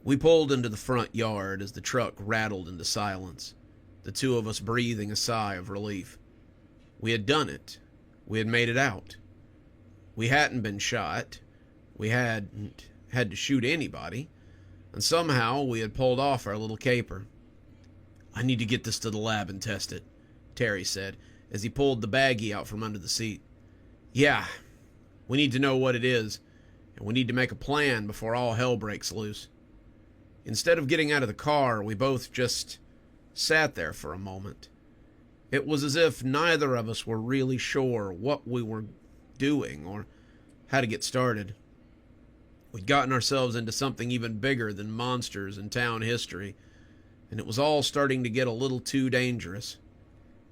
We pulled into the front yard as the truck rattled into silence, the two of us breathing a sigh of relief. We had done it. We had made it out. We hadn't been shot. We hadn't had to shoot anybody. And somehow we had pulled off our little caper. "I need to get this to the lab and test it," Terry said, as he pulled the baggie out from under the seat. "Yeah, we need to know what it is, and we need to make a plan before all hell breaks loose." Instead of getting out of the car, we both just sat there for a moment. It was as if neither of us were really sure what we were doing or how to get started. We'd gotten ourselves into something even bigger than monsters in town history, and it was all starting to get a little too dangerous.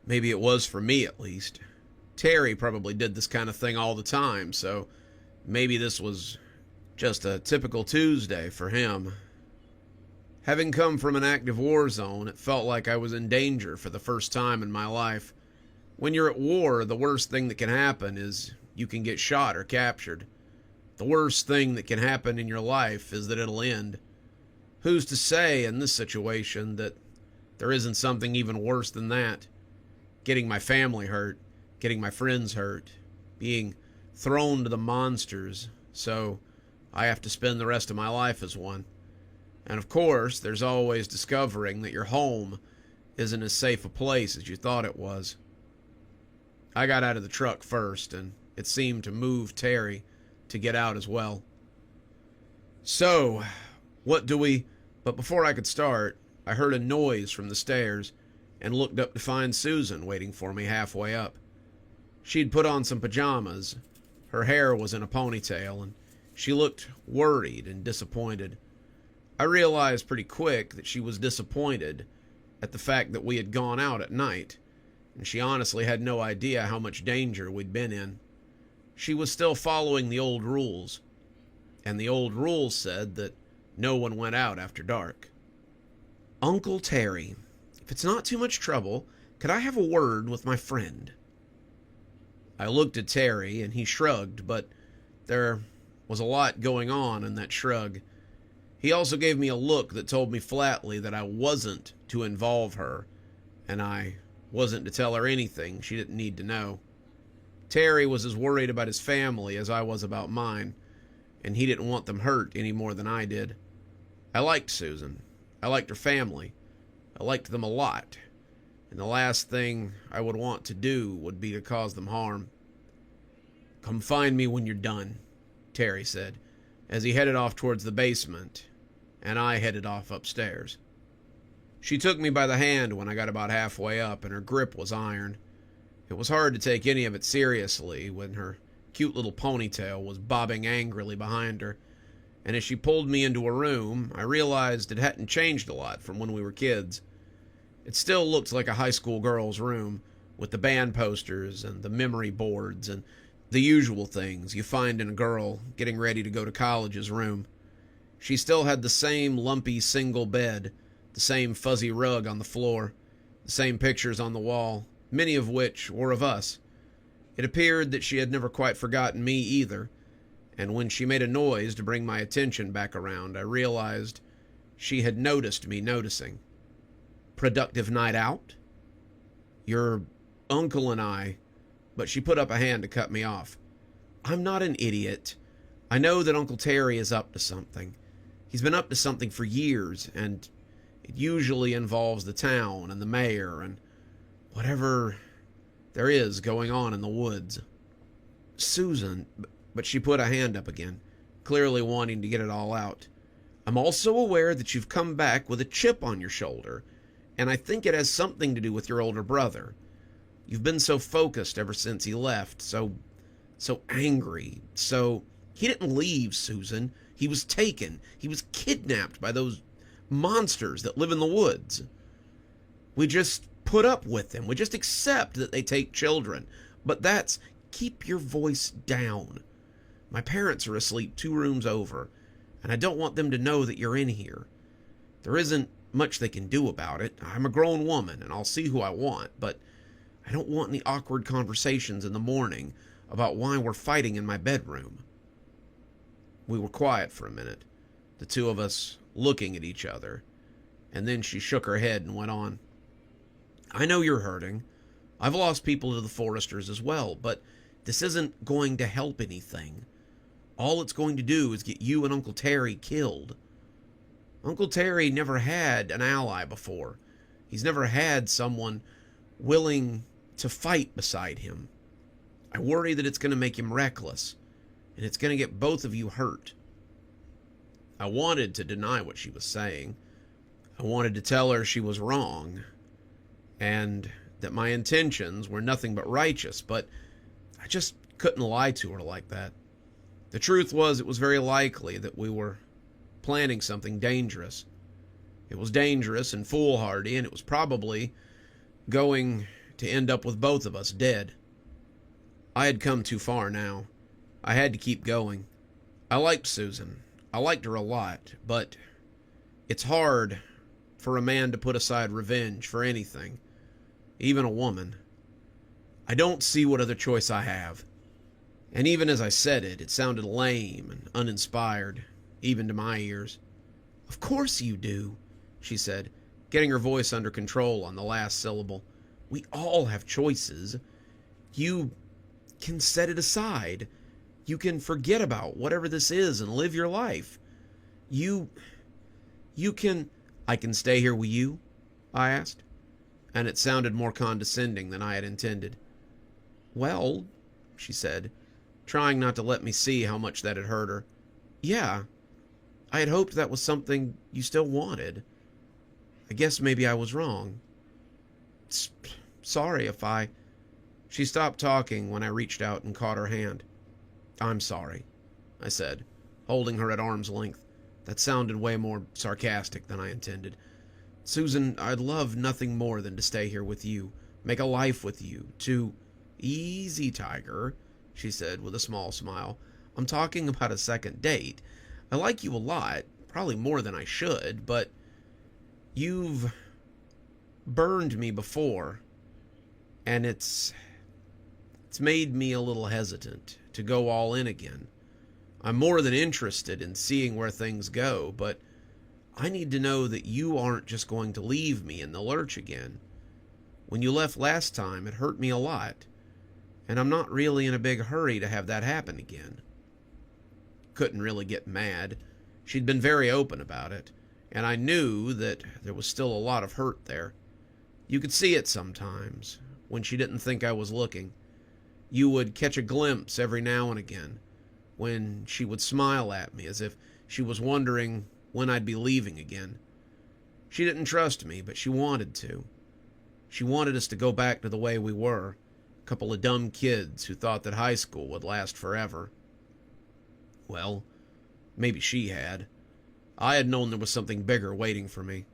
Maybe it was for me, at least. Terry probably did this kind of thing all the time, so maybe this was just a typical Tuesday for him. Having come from an active war zone, it felt like I was in danger for the first time in my life. When you're at war, the worst thing that can happen is you can get shot or captured. The worst thing that can happen in your life is that it'll end. Who's to say in this situation that there isn't something even worse than that? Getting my family hurt, getting my friends hurt, being thrown to the monsters, so I have to spend the rest of my life as one. And of course, there's always discovering that your home isn't as safe a place as you thought it was. I got out of the truck first, and it seemed to move Terry to get out as well. "So, what do we..." But before I could start, I heard a noise from the stairs and looked up to find Susan waiting for me halfway up. She'd put on some pajamas, her hair was in a ponytail, and she looked worried and disappointed. I realized pretty quick that she was disappointed at the fact that we had gone out at night, and she honestly had no idea how much danger we'd been in. She was still following the old rules, and the old rules said that no one went out after dark. "Uncle Terry, if it's not too much trouble, could I have a word with my friend?" I looked at Terry, and he shrugged, but there was a lot going on in that shrug. He also gave me a look that told me flatly that I wasn't to involve her, and I wasn't to tell her anything she didn't need to know. Terry was as worried about his family as I was about mine, and he didn't want them hurt any more than I did. I liked Susan. I liked her family. I liked them a lot, and the last thing I would want to do would be to cause them harm. "Come find me when you're done," Terry said, as he headed off towards the basement, and I headed off upstairs. She took me by the hand when I got about halfway up, and her grip was iron. It was hard to take any of it seriously when her cute little ponytail was bobbing angrily behind her, and as she pulled me into a room, I realized it hadn't changed a lot from when we were kids. It still looked like a high school girl's room, with the band posters and the memory boards and the usual things you find in a girl getting ready to go to college's room. She still had the same lumpy single bed, the same fuzzy rug on the floor, the same pictures on the wall, many of which were of us. It appeared that she had never quite forgotten me either, and when she made a noise to bring my attention back around, I realized she had noticed me noticing. "Productive night out?" "Your uncle and I..." But she put up a hand to cut me off. "I'm not an idiot. I know that Uncle Terry is up to something. He's been up to something for years, and it usually involves the town and the mayor and whatever there is going on in the woods." "Susan..." But she put a hand up again, clearly wanting to get it all out. "I'm also aware that you've come back with a chip on your shoulder, and I think it has something to do with your older brother. You've been so focused ever since he left, so angry, so..." "He didn't leave, Susan. He was taken. He was kidnapped by those monsters that live in the woods. We just put up with them. We just accept that they take children. But that's..." "Keep your voice down. My parents are asleep 2 rooms over, and I don't want them to know that you're in here. There isn't much they can do about it. I'm a grown woman, and I'll see who I want, but I don't want any awkward conversations in the morning about why we're fighting in my bedroom." We were quiet for a minute. the two of us looking at each other, and then she shook her head and went on. I know you're hurting. I've lost people to the Foresters as well, but this isn't going to help anything. All it's going to do is get you and Uncle Terry killed. Uncle Terry never had an ally before. He's never had someone willing to fight beside him. I worry that it's going to make him reckless, and it's going to get both of you hurt. I wanted to deny what she was saying. I wanted to tell her she was wrong, and that my intentions were nothing but righteous, but I just couldn't lie to her like that. The truth was, it was very likely that we were planning something dangerous. It was dangerous and foolhardy, and it was probably going to end up with both of us dead. I had come too far now. I had to keep going. I liked Susan. I liked her a lot, but it's hard for a man to put aside revenge for anything, even a woman. I don't see what other choice I have. And even as I said it, it sounded lame and uninspired, even to my ears. Of course you do, she said, getting her voice under control on the last syllable. We all have choices. You can set it aside. You can forget about whatever this is and live your life. You can... I can stay here with you? I asked, and it sounded more condescending than I had intended. Well, she said, trying not to let me see how much that had hurt her. Yeah, I had hoped that was something you still wanted. I guess maybe I was wrong. Sorry if I... She stopped talking when I reached out and caught her hand. I'm sorry, I said, holding her at arm's length. That sounded way more sarcastic than I intended. Susan, I'd love nothing more than to stay here with you, make a life with you, to... Easy, Tiger, she said with a small smile. I'm talking about a second date. I like you a lot, probably more than I should, but you've burned me before, and it's made me a little hesitant to go all in again. I'm more than interested in seeing where things go, but I need to know that you aren't just going to leave me in the lurch again. When you left last time, it hurt me a lot, and I'm not really in a big hurry to have that happen again. Couldn't really get mad. She'd been very open about it, and I knew that there was still a lot of hurt there. You could see it sometimes, when she didn't think I was looking. You would catch a glimpse every now and again, when she would smile at me as if she was wondering when I'd be leaving again. She didn't trust me, but she wanted to. She wanted us to go back to the way we were, a couple of dumb kids who thought that high school would last forever. Well, maybe she had. I had known there was something bigger waiting for me,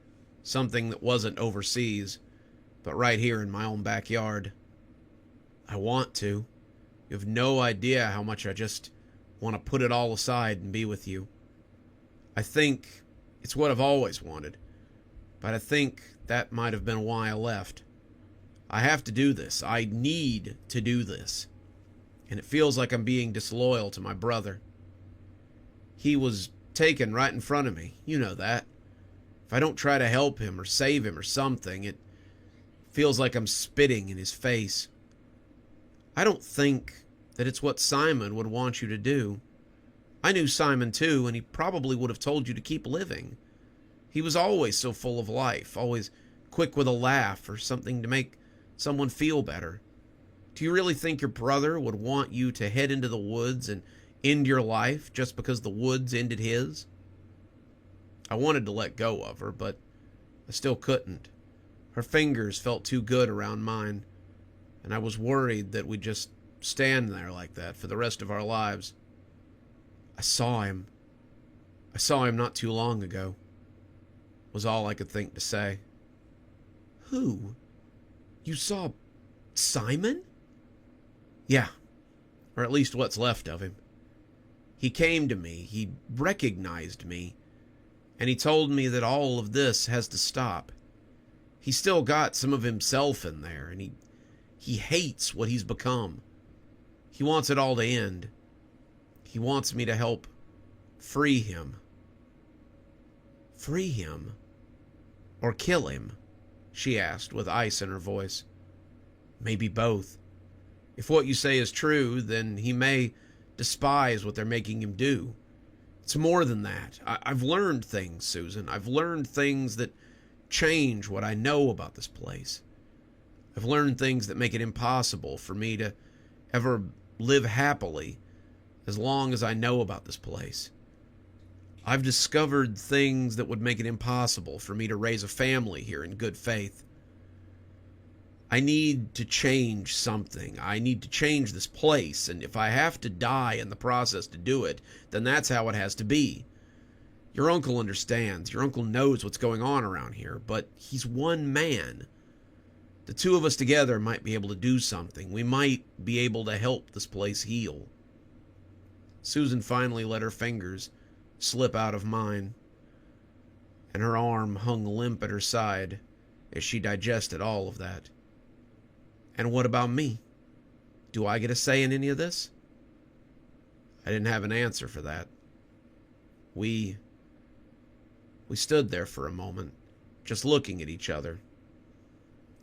something that wasn't overseas, but right here in my own backyard. I want to. You have no idea how much I just want to put it all aside and be with you. I think it's what I've always wanted, but I think that might have been why I left. I have to do this. I need to do this. And it feels like I'm being disloyal to my brother. He was taken right in front of me. You know that. If I don't try to help him or save him or something, it feels like I'm spitting in his face. I don't think that it's what Simon would want you to do. I knew Simon too, and he probably would have told you to keep living. He was always so full of life, always quick with a laugh or something to make someone feel better. Do you really think your brother would want you to head into the woods and end your life just because the woods ended his? I wanted to let go of her, but I still couldn't. Her fingers felt too good around mine, and I was worried that we'd just stand there like that for the rest of our lives. I saw him. I saw him not too long ago, was all I could think to say. Who? You saw Simon? Yeah, or at least what's left of him. He came to me, he recognized me, and he told me that all of this has to stop. He's still got some of himself in there, and he hates what he's become. He wants it all to end. He wants me to help free him. Free him? Or kill him? She asked with ice in her voice. Maybe both. If what you say is true, then he may despise what they're making him do. It's more than that. I've learned things, Susan. I've learned things that change what I know about this place. I've learned things that make it impossible for me to ever live happily as long as I know about this place. I've discovered things that would make it impossible for me to raise a family here in good faith. I need to change something. I need to change this place, and if I have to die in the process to do it, then that's how it has to be. Your uncle understands. Your uncle knows what's going on around here, but he's one man. The two of us together might be able to do something. We might be able to help this place heal. Susan finally let her fingers slip out of mine, and her arm hung limp at her side as she digested all of that. And what about me? Do I get a say in any of this? I didn't have an answer for that. We stood there for a moment, just looking at each other.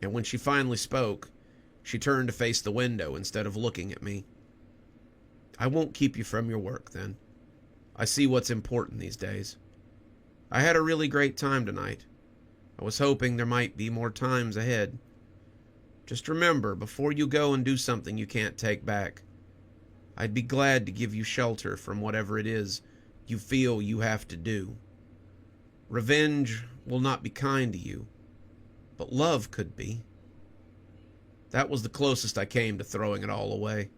And when she finally spoke, she turned to face the window instead of looking at me. I won't keep you from your work, then. I see what's important these days. I had a really great time tonight. I was hoping there might be more times ahead. Just remember, before you go and do something you can't take back, I'd be glad to give you shelter from whatever it is you feel you have to do. Revenge will not be kind to you, but love could be. That was the closest I came to throwing it all away.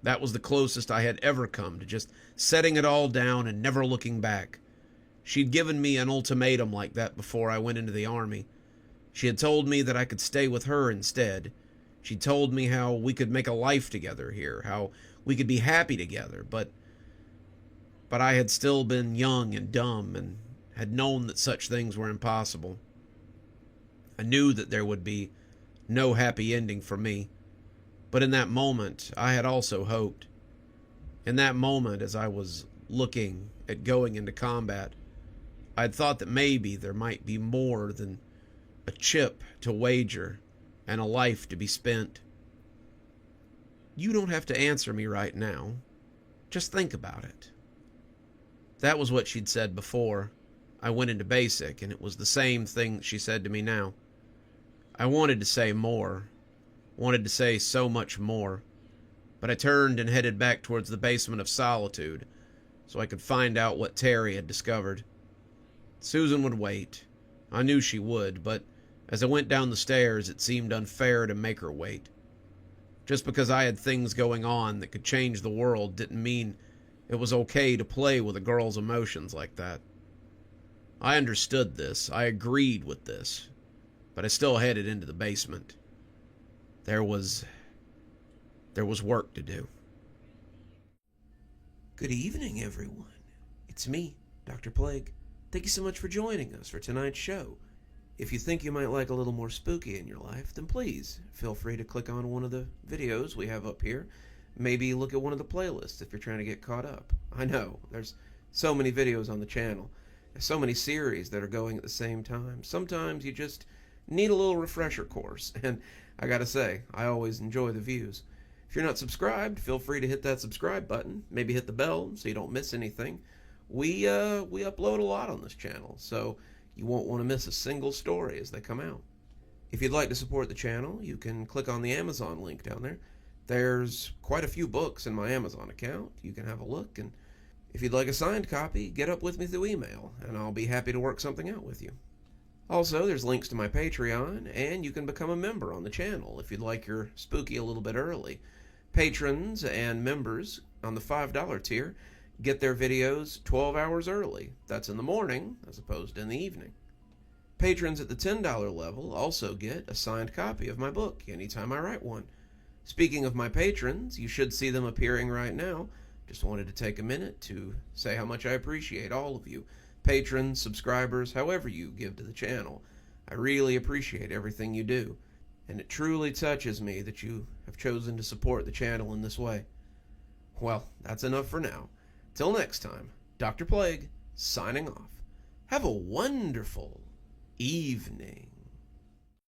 That was the closest I had ever come to just setting it all down and never looking back. She'd given me an ultimatum like that before I went into the army. She had told me that I could stay with her instead. She told me how we could make a life together here, how we could be happy together, but I had still been young and dumb and had known that such things were impossible. I knew that there would be no happy ending for me. But in that moment, I had also hoped. In that moment, as I was looking at going into combat, I had thought that maybe there might be more than a chip to wager and a life to be spent. You don't have to answer me right now. Just think about it. That was what she'd said before I went into basic, and it was the same thing that she said to me now. I wanted to say more. Wanted to say so much more, but I turned and headed back towards the basement of solitude so I could find out what Terry had discovered. Susan would wait. I knew she would, but as I went down the stairs, it seemed unfair to make her wait. Just because I had things going on that could change the world didn't mean it was okay to play with a girl's emotions like that. I understood this. I agreed with this, but I still headed into the basement. There was work to do. Good evening, everyone. It's me, Dr. Plague. Thank you so much for joining us for tonight's show. If you think you might like a little more spooky in your life, then please feel free to click on one of the videos we have up here. Maybe look at one of the playlists if you're trying to get caught up. I know, there's so many videos on the channel. There's so many series that are going at the same time. Sometimes you just need a little refresher course, and I gotta say, I always enjoy the views. If you're not subscribed, feel free to hit that subscribe button. Maybe hit the bell so you don't miss anything. We upload a lot on this channel, so you won't want to miss a single story as they come out. If you'd like to support the channel, you can click on the Amazon link down there. There's quite a few books in my Amazon account. You can have a look, and if you'd like a signed copy, get up with me through email, and I'll be happy to work something out with you. Also, there's links to my Patreon, and you can become a member on the channel if you'd like your spooky a little bit early. Patrons and members on the $5 tier get their videos 12 hours early. That's in the morning, as opposed to in the evening. Patrons at the $10 level also get a signed copy of my book anytime I write one. Speaking of my patrons, you should see them appearing right now. Just wanted to take a minute to say how much I appreciate all of you. Patrons, subscribers, however you give to the channel. I really appreciate everything you do, and it truly touches me that you have chosen to support the channel in this way. Well, that's enough for now. Till next time, Dr. Plague, signing off. Have a wonderful evening.